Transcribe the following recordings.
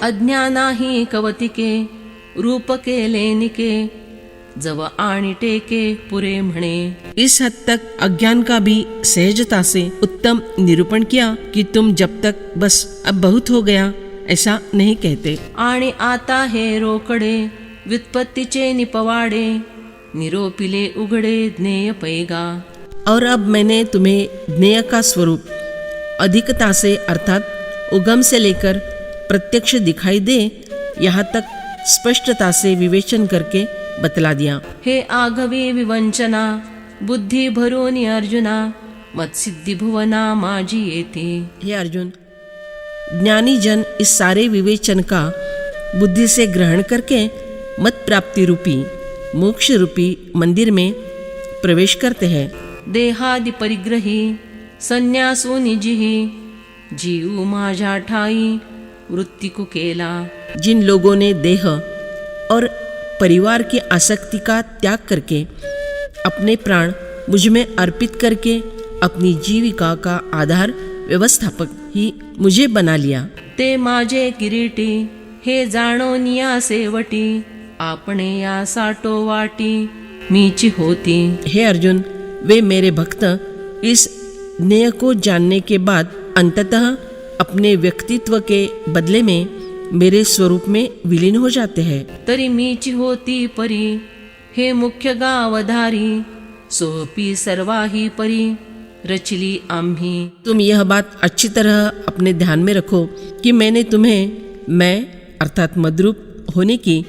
अज्ञानाही कवतिके रूप केले निके जव आणि टेके पुरे म्हणे। इस हद तक अज्ञान का भी सहजता से उत्तम निरूपण किया कि तुम जब तक बस अब बहुत हो गया ऐसा नहीं कहते। आणि आता हे रोकडे व्युत्पत्तीचे निपवाडे निरोपिले उघडे ज्ञेय पैगा। और अब मैंने तुम्हें ज्ञेय का स्वरूप अधिकता से अर्थात उगम से लेकर प्रत्यक्ष दिखाई दे यहाँ तक स्पष्टता से विवेचन करके बतला दिया। हे आघवी विवंचना बुद्धि भरोनी अर्जुना मत्सिद्धि भुवना माझी येते। हे अर्जुन, ज्ञानी जन इस सारे विवेचन का बुद्धि से ग्रहण करके मत प्राप्ति रूपी मोक्ष रूपी मंदिर में प्रवेश करते हैं। देहादि परिग्रही संन्यासो निजिही जीव माझा ठाई वृत्ति को केला। जिन लोगों ने देह और परिवार की आसक्ति का त्याग करके अपने प्राण मुझ में अर्पित करके अपनी जीविका का आधार व्यवस्थापक ही मुझे बना लिया। ते माझे किरीटी हे जाणो निया सेवटी आपणे या साटो वाटी मीची होती। हे अर्जुन, वे मेरे भक्त इस ज्ञेय को जानने के बाद अंततः अपने व्यक्तित्व के बदले में मेरे स्वरूप में विलीन हो जाते हैं। तरी मीची होती परी हे मुख्य गावधारी सोपी सर्वाही परी रचली आम्ही। तुम यह बात अच्छी तरह अपने ध्यान में रखो कि मैंने तुम्हें मैं अर्थात मद्रूप होने की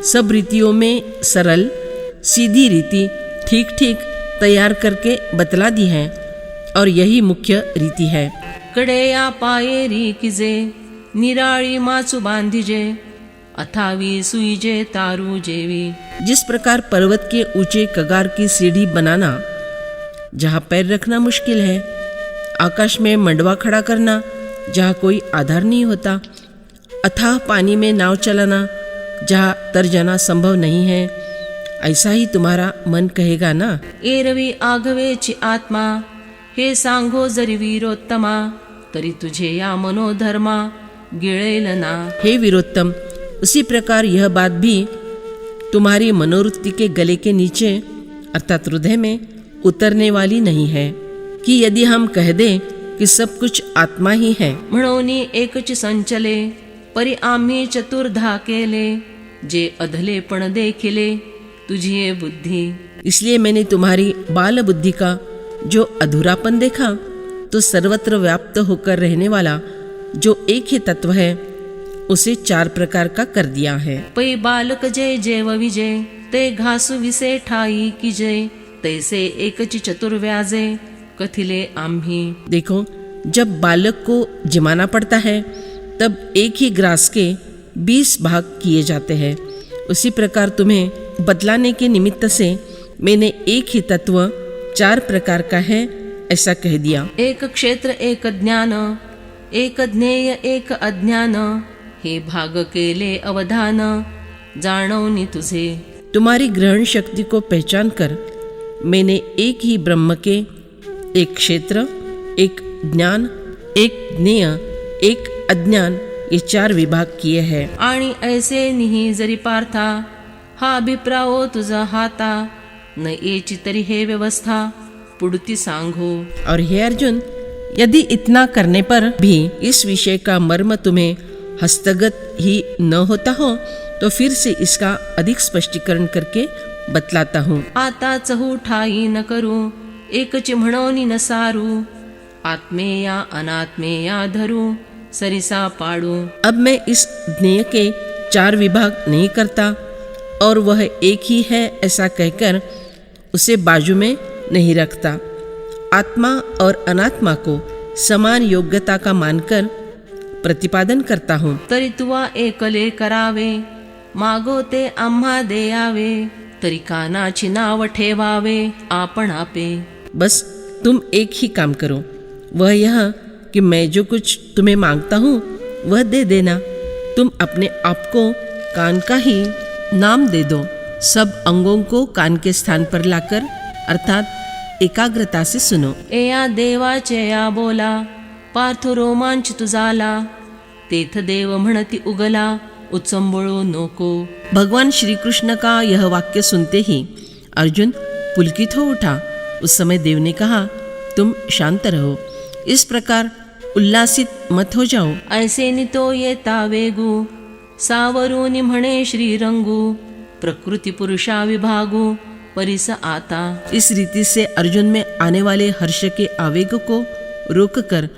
सब रीतियों में सरल सीधी रीति ठीक ठीक तैयार करके बतला दी है और यही मुख्य रीति है। कडेया पाये रीकिजे निराळी माचू बांधिजे अथावी सुईजे तारू जेवी। जिस प्रकार पर्वत के ऊंचे कगार की सीढ़ी बनाना जहाँ पैर रखना मुश्किल है, आकाश में मंडवा खड़ा करना जहाँ कोई आधार नहीं होता, अथाह पानी में नाव चलाना जहाँ तर जाना संभव नहीं है, ऐसा ही तुम्हारा मन कहेगा ना। एरवी आघवेची आत्मा हे सांगो जरी वीरोत्तमा तरी तुझे या मनोधर्मा गिळेल ना। हे वीरोत्तम, उसी प्रकार यह बात भी तुम्हारी मनोवृत्ति के गले के नीचे अर्थात हृदय में उतरने वाली नहीं है कि यदि हम कह दें कि सब कुछ आत्मा ही है म्हणोनी एकच संचले परी आम्ही चतुर्धा केले जे अधले पण देखिले तुझी ये बुद्धि। इसलिए मैंने तुम्हारी बाल बुद्धि का जो अधूरापन देखा तो सर्वत्र व्याप्त होकर रहने वाला जो एक ही तत्व है उसे 4 प्रकार का कर दिया है। पै बालक जय जेव विजय ते घासु विसे ठाई की जय तैसे एकच चतुर्व्याजे कथिले आम्ही। देखो, जब बालक को जिमाना पड़ता है तब एक ही ग्रास के 20 भाग किए जाते हैं। उसी प्रकार तुम्हें बतलाने के निमित्त से मैंने एक ही तत्व 4 प्रकार का है ऐसा कह दिया। एक क्षेत्र एक ज्ञान एक ज्ञेय एक अज्ञान हे भाग केले अवधान जाणवनी तुझे। तुम्हारी ग्रहण शक्ति को पहचान कर मैंने एक ही ब्रह्म के एक क्षेत्र एक ज्ञान एक ज्ञेय एक अज्ञान ये 4 विभाग किए हैं। आणि ऐसे निही जरी पार्था हा अभिप्रायो तुझा हाता न येची तरी हे व्यवस्था पुढती सांगो। और हे अर्जुन, यदि इतना करने पर भी इस विषय का मर्म तुम्हें हस्तगत ही न होता हो तो फिर से इसका अधिक स्पष्टीकरण करके बतलाता हूँ। आता चहू ठाई न करू एकच म्हणोनी न सारू आत्मेया अनात्मेया धरू सरिसा पाडू। अब मैं इस ज्ञेय के 4 विभाग नहीं करता और वह एक ही है ऐसा कहकर उसे बाजू में नहीं रखता। आत्मा और अनात्मा को समान योग्यता का मानकर प्रतिपादन करता हूँ। तरी तुवा एकले करावे मागोते आम्हा देयावे तरी कानाची नाव ठेवावे आपण आपे। बस तुम एक ही काम करो, वह यह कि मैं जो कुछ तुम्हें मांगता हूँ वह दे देना। तुम अपने आप को कान का ही नाम दे दो। सब अंगों को कान के स्थान पर लाकर अर्थात एकाग्रता से सुनो। एया देवाचे या बोला पार्थ रोमांच तुझाला तेथ देव म्हणती उगला उचंबळो नको। भगवान श्री कृष्ण का यह वाक्य सुनते ही अर्जुन पुलकित हो उठा। उस समय देव ने कहा, तुम शांत रहो, इस प्रकार उल्लासित मत हो जाओ। ऐसे नितो येता वेगू सावरूनि म्हणे श्रीरंगू, प्रकृति पुरुषा विभागू परिस आता। इस रीति से अर्जुन में आने वाले हर्ष के आवेग को रोककर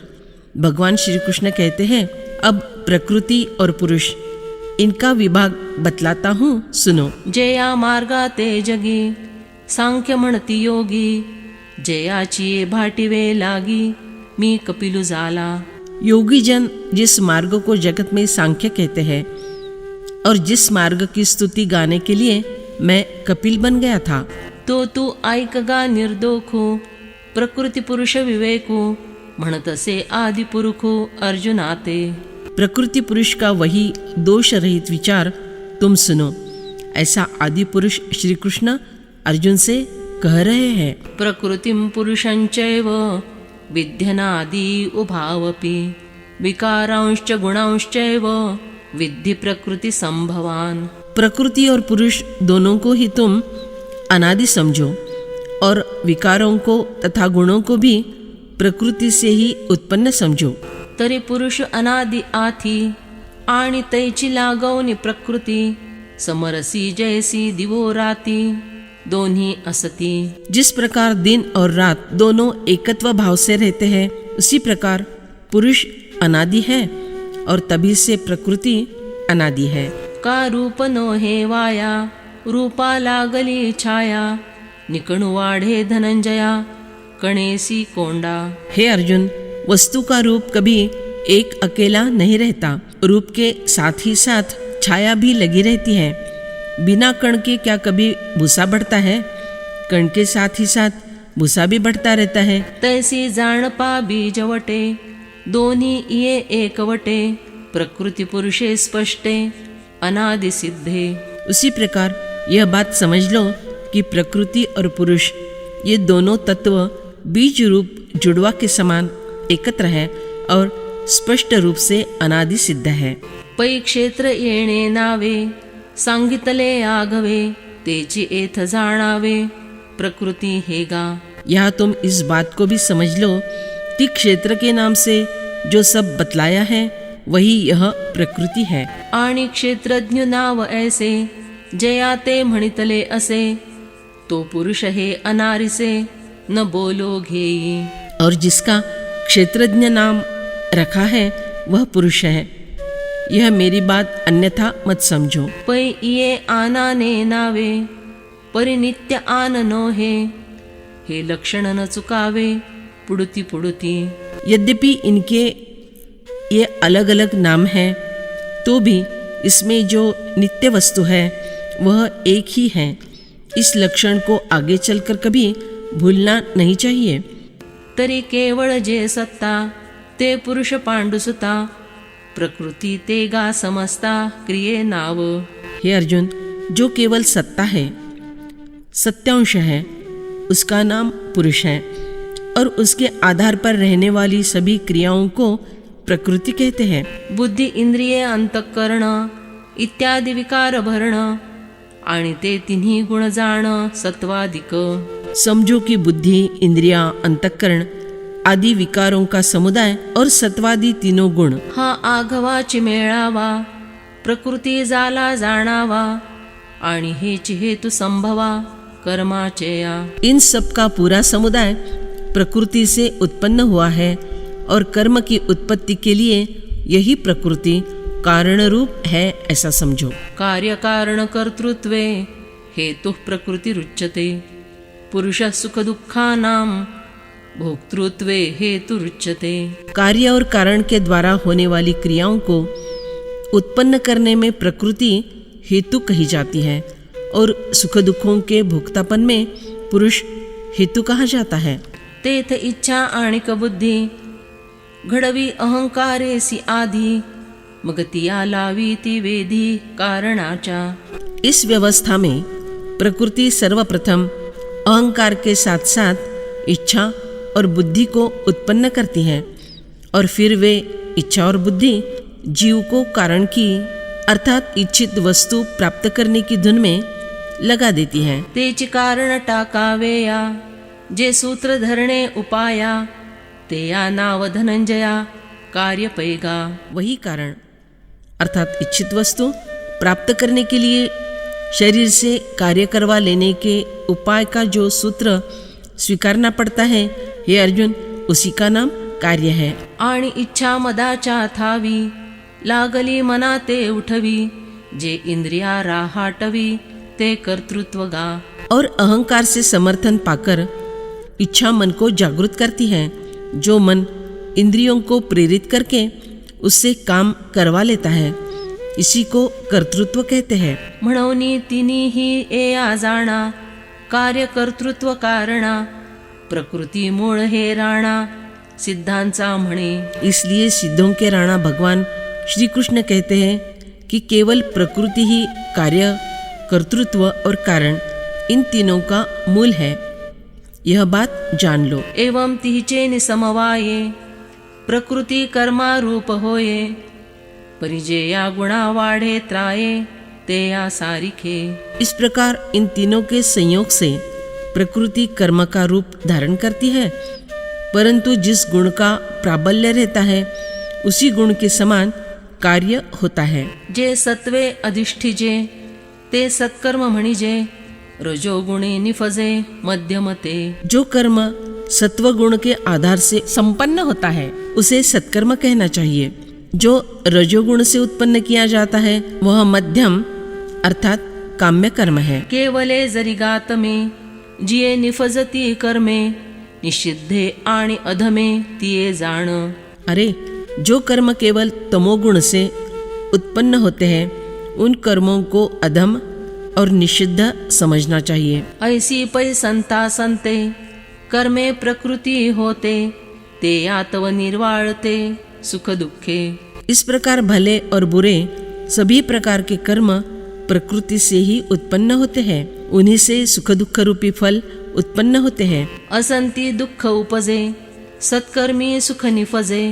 भगवान श्री कृष्ण कहते हैं, अब प्रकृति और पुरुष इनका विभाग बतलाता हूँ, सुनो। जया मार्गा ते जगी सांख्य म्हणती योगी, जयाची भाटिवे लागी मी कपिलु जाला। योगी जन जिस मार्ग को जगत में सांख्य कहते हैं और जिस मार्ग की स्तुति गाने के लिए मैं कपिल बन गया था, तो तू ऐकगा निर्दोखू प्रकृति पुरुष विवेकू, म्हणतसे आदि पुरुखू अर्जुनाते। प्रकृति पुरुष का वही दोष रहित विचार तुम सुनो, ऐसा आदि पुरुष श्री कृष्ण अर्जुन से कह रहे हैं। प्रकृतिं पुरुषंचैव विद्यनादि उभावपि, विकारांश्च गुणांश्चैव विद्धि प्रकृति संभवान। प्रकृति और पुरुष दोनों को ही तुम अनादि समझो और विकारों को तथा गुणों को भी प्रकृति से ही उत्पन्न समझो। तरी पुरुष अनादि आथी आणि तैची लागवनी प्रकृति, समरसी जैसी दिवो राती दोन्ही असती। जिस प्रकार दिन और रात दोनों एकत्व भाव से रहते हैं, उसी प्रकार पुरुष अनादि है और तभी से प्रकृति अनादि है। का रूप नो हे वाया, रूपा लागली छाया, निकणु वाढे धनंजया कणेसी कोंडा। हे अर्जुन, वस्तु का रूप कभी एक अकेला नहीं रहता, रूप के साथ ही साथ छाया भी लगी रहती है। बिना कण के क्या कभी भूसा बढ़ता है? कण के साथ ही साथ भूसा भी बढ़ता रहता है। तैसी जाणपा बीजवटे, दोन्ही ये एकवटे, प्रकृति पुरुषे स्पष्टे अनादि सिद्धे। उसी प्रकार यह बात समझ लो कि प्रकृति और पुरुष ये दोनों तत्व बीज रूप जुड़वा के समान एकत्र है और स्पष्ट रूप से अनादि सिद्ध है। पै क्षेत्र येणे नावे, सांगितले आगवे, तेची एथ जाणावे प्रकृति हेगा। यहाँ तुम इस बात को भी समझ लो कि क्षेत्र के नाम से जो सब बतलाया है वही यह प्रकृति है। आणि क्षेत्रज्ञ नाव ऐसे, जयाते म्हणितले असे, तो पुरुष हे अनारिसे न बोलो घेई। और जिसका क्षेत्रज्ञ नाम रखा है वह पुरुष है, यह मेरी बात अन्यथा मत समझो। पै ये आनाने नावे, परिनित्य आननो हे लक्षण न चुकावे पुडुती पुडुती। यद्यपि इनके ये अलग अलग नाम हैं, तो भी इसमें जो नित्य वस्तु है वह एक ही है। इस लक्षण को आगे चलकर कभी भूलना नहीं चाहिए। तरी केवळ जे सत्ता ते पुरुष पांडुसुता, प्रकृति ते गा समजता क्रिये नाव। हे अर्जुन, जो केवल सत्ता है, सत्यांश है, उसका नाम पुरुष है और उसके आधार पर रहने वाली सभी क्रियाओं को प्रकृति कहते हैं। बुद्धि इंद्रिय अंतःकरण इत्यादि विकार भरण, आणि ते तिन्ही गुण जाण सत्वादिक। समझो कि बुद्धि, इंद्रिया, अंतःकरण आदि विकारों का समुदाय और सत्वादि तीनों गुण हा आघवाची मेळावा, प्रकृती जाला जाणावा, आणि हेची हेतु संभवा कर्माचेया। इन सब का पूरा समुदाय प्रकृति से उत्पन्न हुआ है और कर्म की उत्पत्ति के लिए यही प्रकृति कारण रूप है, ऐसा समझो। कार्य कारण कर्तृत्वे हेतु प्रकृति रुच्यते, पुरुष सुख दुःखानां भोक्तृत्वे हेतु रुच्यते। कार्य और कारण के द्वारा होने वाली क्रियाओं को उत्पन्न करने में प्रकृति हेतु कही जाती है और सुख दुखों के भोक्तापन में पुरुष हेतु कहा जाता है। तेथ इच्छा आणिक बुद्धी घडवी अहंकारेसी आधी, मग तिया लावी ती वेधी कारणाचा। इस व्यवस्था में प्रकृति सर्वप्रथम अहंकार के साथ साथ इच्छा और बुद्धि को उत्पन्न करती है और फिर वे इच्छा और बुद्धि जीव को कारण की अर्थात इच्छित वस्तु प्राप्त करने की धुन में लगा देती है। तेच कारण टाकावेया जे सूत्र धरणे उपाया ते या नाव धनंजया कार्य पैगा। वही कारण अर्थात इच्छित वस्तु प्राप्त करने के लिए शरीर से कार्य करवा लेने के उपाय का जो सूत्र स्वीकारना पड़ता है, हे अर्जुन, उसी का नाम कार्य है। आणि इच्छा मदाच्या थावी लागली मना ते उठवी जे इंद्रिया राहाटवी ते कर्तृत्व गा। और अहंकार से समर्थन पाकर इच्छा मन को जागृत करती है। जो मन इंद्रियों को प्रेरित करके उससे काम करवा लेता है, इसी को कर्तृत्व कहते हैं। म्हणून तिन्ही एया जाणा कार्य कर्तृत्व कारणा प्रकृती मूळ हे राणा सिद्धांचा म्हणे। इसलिए सिद्धों के राणा भगवान श्री कृष्ण कहते हैं कि केवल प्रकृति ही कार्य कर्तृत्व और कारण इन तीनों का मूल है। यह बात जान लो। एवं तिचे निसमवाये प्रकृती कर्मा रूप होये परिजेया गुणा वाढे त्राये ते या सारिखे। इस प्रकार इन तीनों के संयोग से प्रकृति कर्म का रूप धारण करती है, परंतु जिस गुण का प्राबल्य रहता है उसी गुण के समान कार्य होता है। जे सत्वे अधिष्ठिजे ते सत्कर्म म्हणिजे रजोगुणे निफजे मध्यमते। जो कर्म सत्व गुण के आधार से संपन्न होता है उसे सत्कर्म कहना चाहिए। जो रजोगुण से उत्पन्न किया जाता है वह मध्यम अर्थात काम्य कर्म है। केवले जरी गातमे जिये निफजती कर्मे निषिद्धे आणि अधमे तिये जाण। अरे, जो कर्म केवल तमोगुण से उत्पन्न होते हैं उन कर्मों को अधम और निषिद्ध समझना चाहिए। ऐसी पै संता संते कर्मे प्रकृति होते ते यातव निर्वाळते सुख दुखे। इस प्रकार भले और बुरे सभी प्रकार के कर्म प्रकृति से ही उत्पन्न होते हैं, उन्हीं से सुख दुख रूपी फल उत्पन्न होते हैं। असंती दुःख उपजे सत्कर्मी सुख निफजे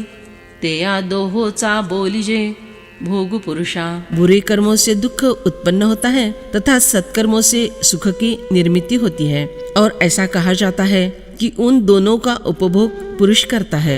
ते या दोहोचा बोलिजे भोग पुरुषा। बुरे कर्मों से दुख उत्पन्न होता है तथा सत्कर्मों से सुख की निर्मिति होती है, और ऐसा कहा जाता है कि उन दोनों का उपभोग पुरुष करता है।